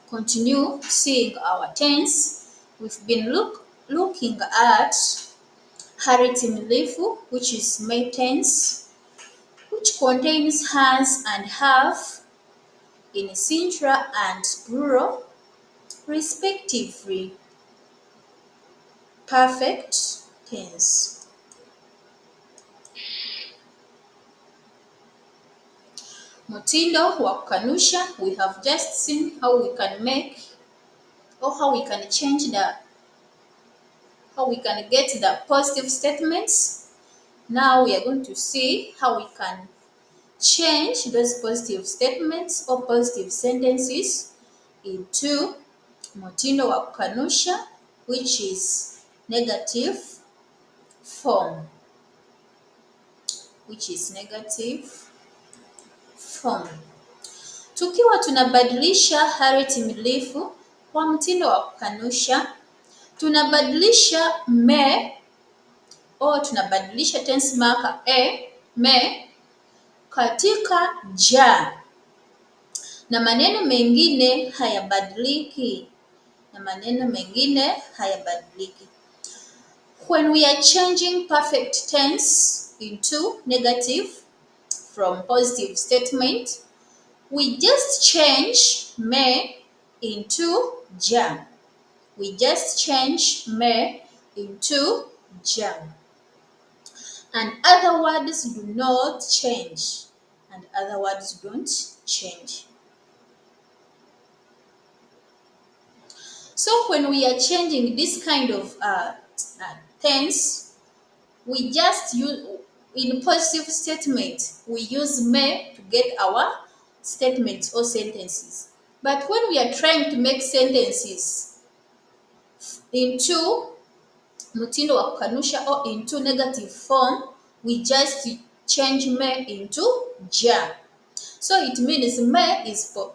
continue seeing our tense. We've been looking at hari timilifu, which is May tense, which contains has and have in singular and plural, respectively. Perfect tense. Mtindo wa kukanusha, we have just seen how we can make or how we can change how we can get the positive statements. Now we are going to see how we can change those positive statements or positive sentences into mtindo wa kukanusha, which is negative form. Tukiwa tunabadilisha hari timilifu kwa mtindo wa kukanusha, tunabadilisha me au tunabadilisha tense marker me katika ja, na maneno mengine hayabadiliki. When we are changing perfect tense into negative from positive statement, we just change me into ja. And other words do not change. So when we are changing this kind of tense, we just use, in positive statement, we use me to get our statements or sentences. But when we are trying to make sentences into mtindo wa kukanusha or into negative form, we just change me into ja. So it means me is for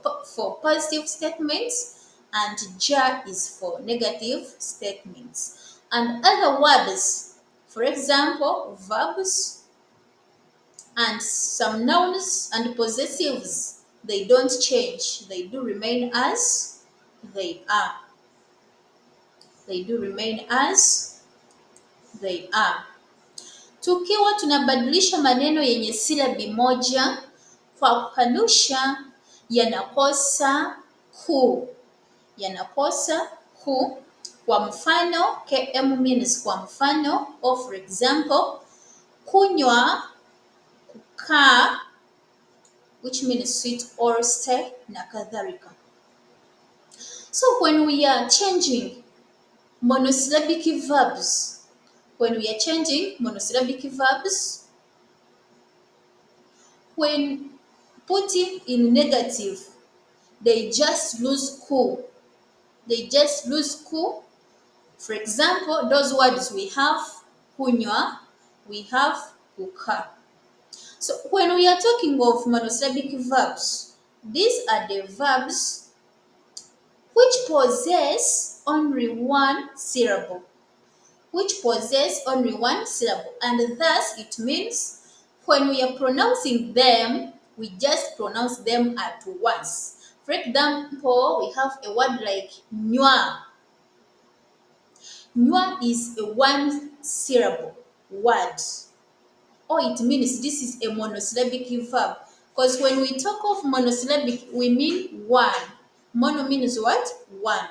positive statements and ja is for negative statements. And other words, for example, verbs and some nouns and possessives, they don't change. They do remain as they are. Tukiwa tunabadilisha maneno yenye silabi moja kwa kukanusha, yanakosa ku. Kwa mfano, km means kwa mfano, or for example, kunywa, kukaa, which means sit or stay, na kadhalika. So when we are changing monosyllabic verbs, when putting in negative, they just lose ku. For example, those words we have kunywa, we have kukaa. So when we are talking of monosyllabic verbs, these are the verbs which possess only one syllable. And thus it means when we are pronouncing them, we just pronounce them at once. For example, we have a word like nywa. Nywa is a one syllable word. Or it means this is a monosyllabic verb. Because when we talk of monosyllabic, we mean one. Mono means what? One.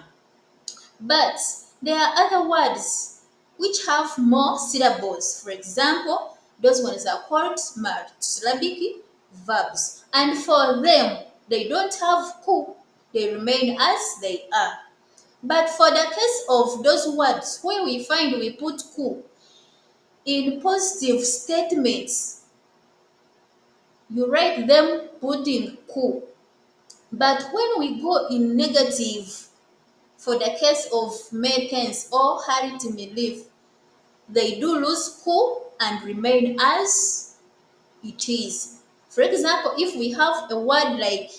But there are other words which have more syllables. For example, those ones are called multisyllabic verbs. And for them, they don't have ku. They remain as they are. But for the case of those words where we find we put ku in positive statements, you write them putting ku. But when we go in negative, for the case of May tense or hari timilifu, they do lose ku and remain as it is. For example, if we have a word like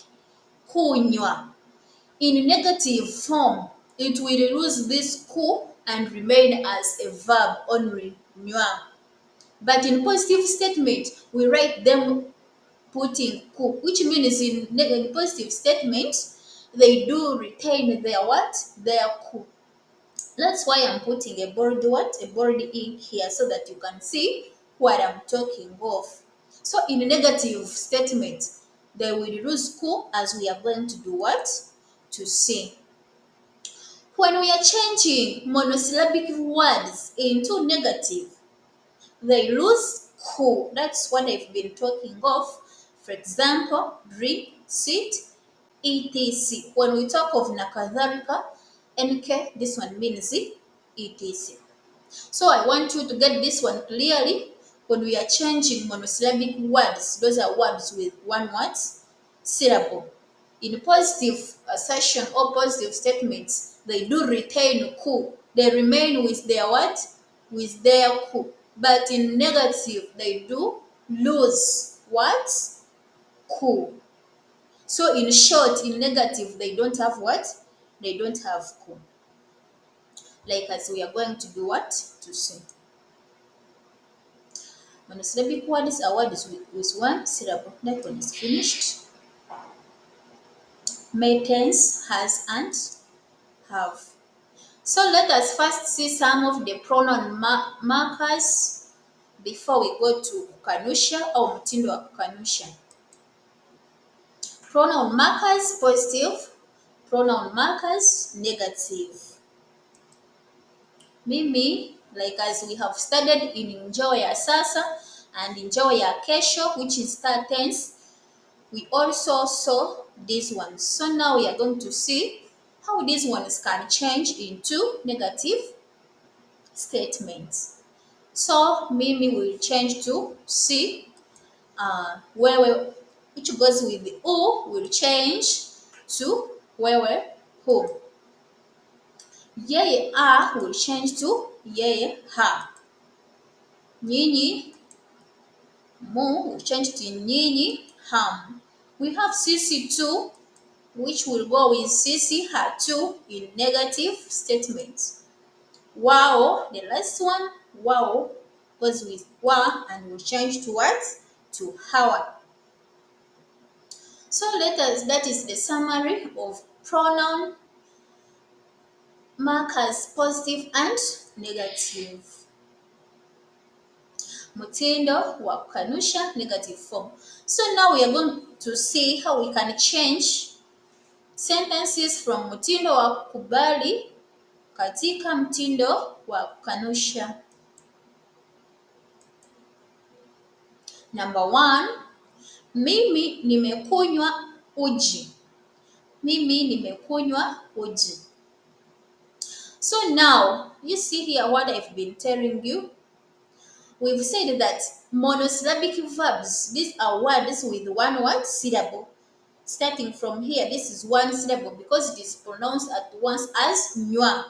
kunywa, in negative form, it will lose this ku and remain as a verb only, nywa. But in positive statement, we write them putting ku, which means in positive statement, they do retain their what? Their ku. That's why I'm putting a bold what? A bold ink here so that you can see what I'm talking of. So in negative statement, they will lose ku as we are going to do what? To see. When we are changing monosyllabic words into negative, they lose ku. That's what I've been talking of. For example, drink, sit, etc. When we talk of nakadhalika, nk, this one means etc. So I want you to get this one clearly. When we are changing monosyllabic words, those are words with one word syllable. In positive assertion or positive statements, they do retain ku. They remain with their what? With their ku. But in negative, they do lose what? Ku. So in short, in negative, they don't have what? They don't have ku. Like as we are going to do what? To see. Monosyllabic words are words with one syllable. That one is finished. May tense, has, and have. So let us first see some of the pronoun markers before we go to kukanusha au mtindo wa kukanusha. Pronoun markers positive, pronoun markers negative. Mimi, like as we have studied in Njeo ya sasa and Njeo ya kesho, which is third tense, we also saw these ones. So now we are going to see how these ones can change into negative statements. So Mimi will change to C, wewe, which goes with the U, will change to wewe, who. Yeye a will change to yeye ha. Nyinyi mu will change to nyinyi ham. We have sisi too, which will go with sisi her too in negative statements. Wao, the last one, wao goes with wa and will change to what? To hawa. So that is the summary of pronoun markers positive and negative. Mtindo wa kukanusha, negative form. So now we are going to see how we can change sentences from mtindo wa kukubali katika mtindo wa kukanusha. Number 1, mimi nimekunywa uji. Mimi nimekunywa uji. So now, you see here what I've been telling you. We've said that monosyllabic verbs, these are words with one word syllable. Starting from here, this is one syllable because it is pronounced at once as nywa.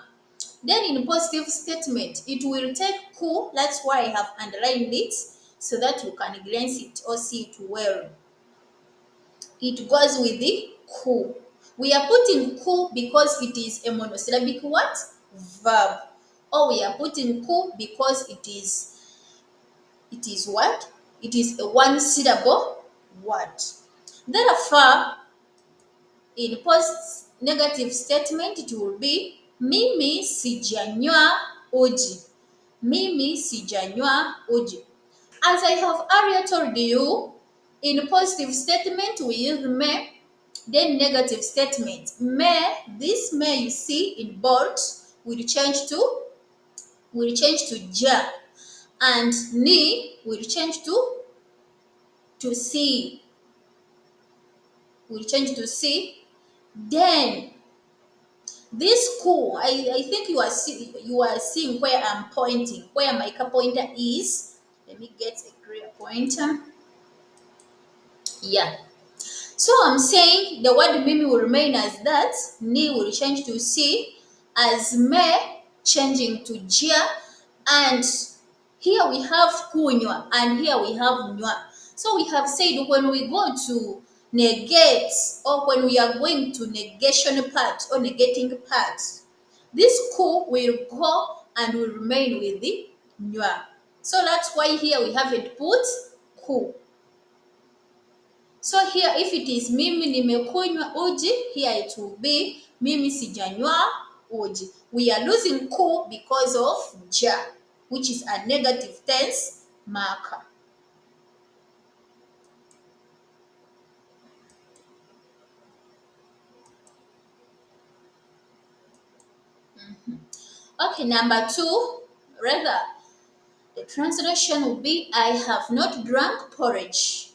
Then in positive statement, it will take ku. That's why I have underlined it so that you can glance it or see it well. It goes with the ku. We are putting ku because it is a monosyllabic what? Verb. Or we are putting ku because it is what? It is a one syllable word. Therefore, in post negative statement, it will be mimi sijanywa uji. Mimi sijanywa uji. As I have earlier told you, in positive statement we use me, then negative statement. Me, this me you see in bold will change to ja, and ni will change to see. Will change to see. Then this ku, I think you are seeing where I'm pointing, where my pointer is. Let me get a clear pointer. Yeah. So I'm saying the word mimi will remain as that, ni will change to si, as me changing to jia, and here we have kunywa and here we have nywa. So we have said when we go to negate or when we are going to negation part or negating part, this ku will go and will remain with the nywa. So that's why here we haven't put ku. So here if it is mimi nimekunywa uji, here it will be mimi sijanywa uji. We are losing ku because of ja, which is a negative tense marker. Okay, number 2, rather, the translation will be I have not drunk porridge.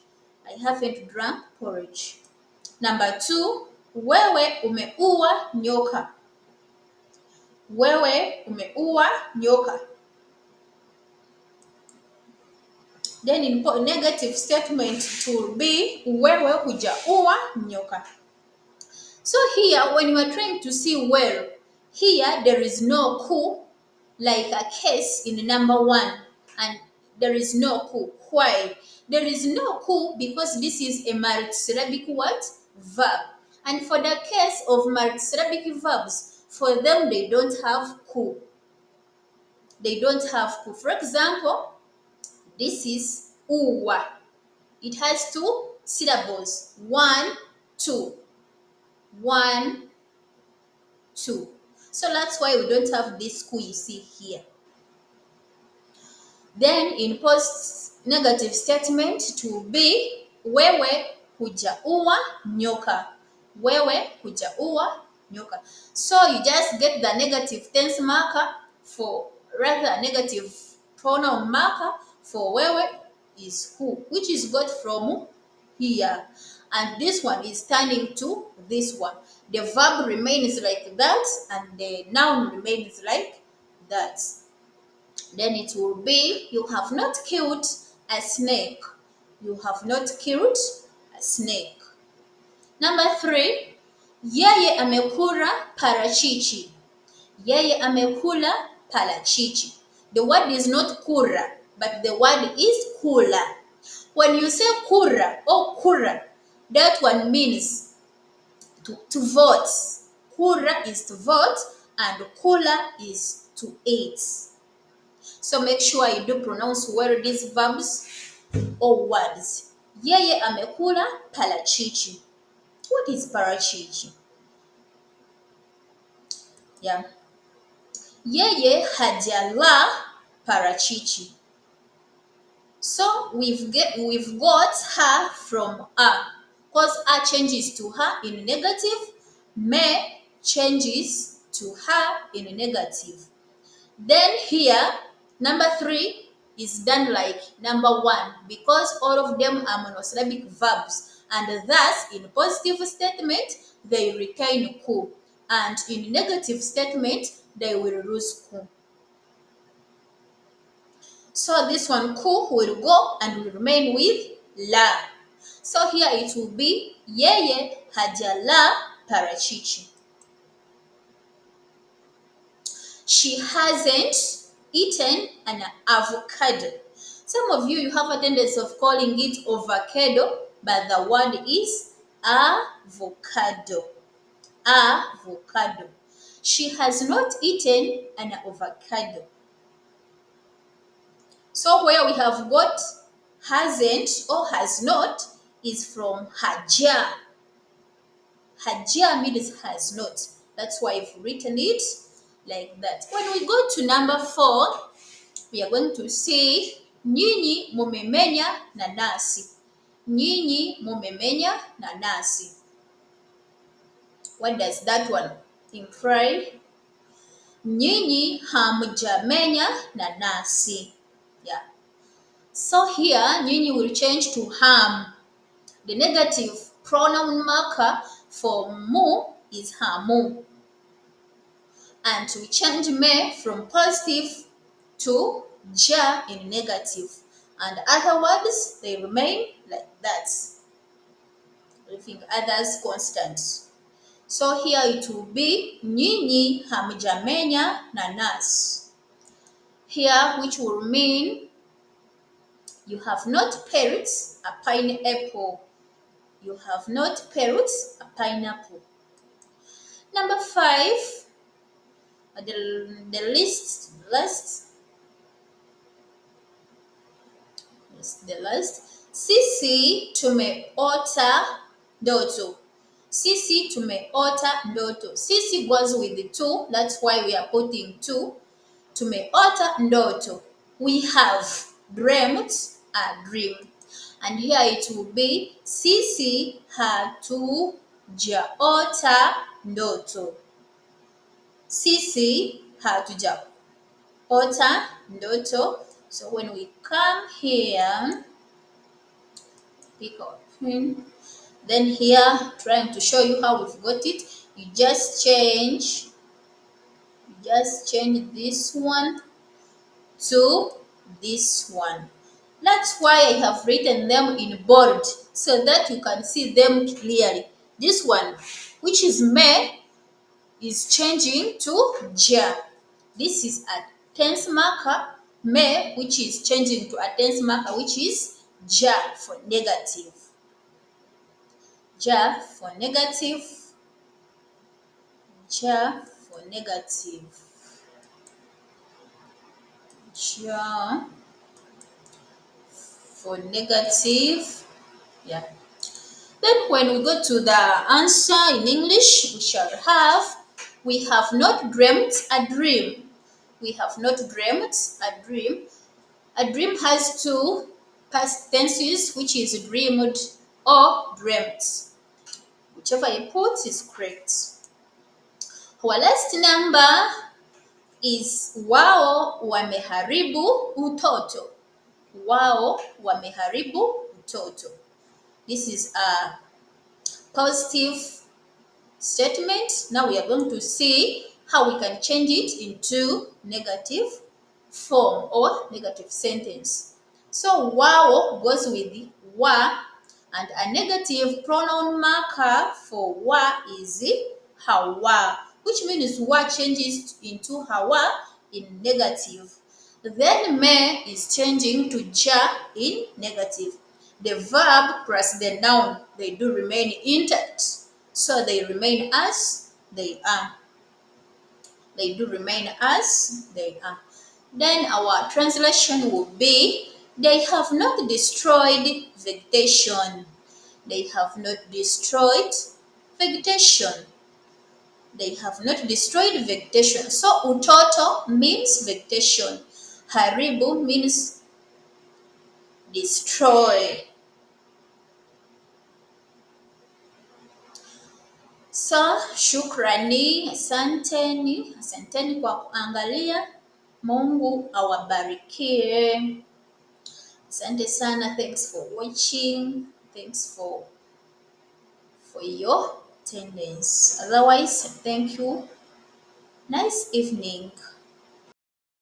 I haven't drunk porridge. Number 2, wewe umeua nyoka. Wewe umeua nyoka. Then in negative statement it will be wewe hujaua nyoka. So here when you are trying to see well, here there is no ku like a case in number 1, and there is no ku. Why? There is no ku because this is a multisyllabic what? Verb. And for the case of multisyllabic verbs, for them they don't have ku. They don't have ku. For example, this is uwa. It has 2 syllables. 1, 2. 1, 2. So that's why we don't have this ku you see here. Then in post negative statement to be wewe hujaua nyoka. Wewe hujaua nyoka. So you just get the negative tense marker for rather negative pronoun marker for wewe is who, which is got from here. And this one is turning to this one. The verb remains like that and the noun remains like that. Then it will be, you have not killed a snake. You have not killed a snake. Number 3, yeye amekula parachichi. Yeye amekula parachichi. The word is not kura, but the word is kula. When you say kura or kura, that one means to vote. Kura is to vote and kula is to eat. So make sure you do pronounce well these verbs or words. Yeye amekula parachichi. What is parachichi? Yeah. Yeye hajala parachichi. So we've got her from a. Because a changes to her in negative, me changes to her in negative. Then here, number 3 is done like number 1 because all of them are monosyllabic verbs, and thus in positive statement they retain ku, and in negative statement they will lose ku. So this one ku will go and will remain with la. So here it will be yeye hajala parachichi. She hasn't eaten an avocado. Some of you have a tendency of calling it avocado, but the word is avocado. Avocado. She has not eaten an avocado. So where we have got hasn't or has not is from haja. Haja means has not. That's why I've written it like that. When we go to number 4, we are going to say nyinyi mumemenya nanasi. Nyinyi mumemenya nanasi. What does that one imply? Nyinyi hamjamenya nanasi. Yeah. So here nyinyi will change to ham. The negative pronoun marker for mu is hamu. And we change me from positive to ja in negative. And other words, they remain like that. Leaving others constant. So here it will be nyinyi hamjamenya nanasi. Here, which will mean you have not peeled a pineapple. You have not peeled a pineapple. Number 5, the last. The last. Sisi tumeota ndoto. Sisi tumeota ndoto. Sisi goes with the two. That's why we are putting two. Tumeota ndoto. We have dreamt a dream. And here it will be sisi hatujaota ndoto. Sisi hatujaota ndoto. So when we come here, pick our pen. Then here, trying to show you how we've got it, you just change this one to this one. That's why I have written them in bold so that you can see them clearly. This one, which is me, is changing to ja. This is a tense marker, me, which is changing to a tense marker, which is ja for negative. Ja for negative. Ja for negative. Ja for negative. Yeah. Then when we go to the answer in English, we have not dreamt a dream. We have not dreamt a dream. A dream has two past tenses, which is dreamed or dreamt. Whichever you put is correct. Our last number is wao wameharibu utoto. Wao wameharibu utoto. This is a positive statement. Now we are going to see how we can change it into negative form or negative sentence. So wao goes with the wa, and a negative pronoun marker for wa is hawa, which means wa changes into hawa in negative. Then me is changing to ja in negative. The verb plus the noun, they do remain intact. So they remain as they are. They do remain as they are. Then our translation will be, they have not destroyed vegetation. They have not destroyed vegetation. They have not destroyed vegetation. So utoto means vegetation. Haribu means destroy. So shukrani, asanteni kwa kuangalia. Mungu awabarikie. Asante sana, thanks for watching. Thanks for your attendance. Otherwise, thank you. Nice evening.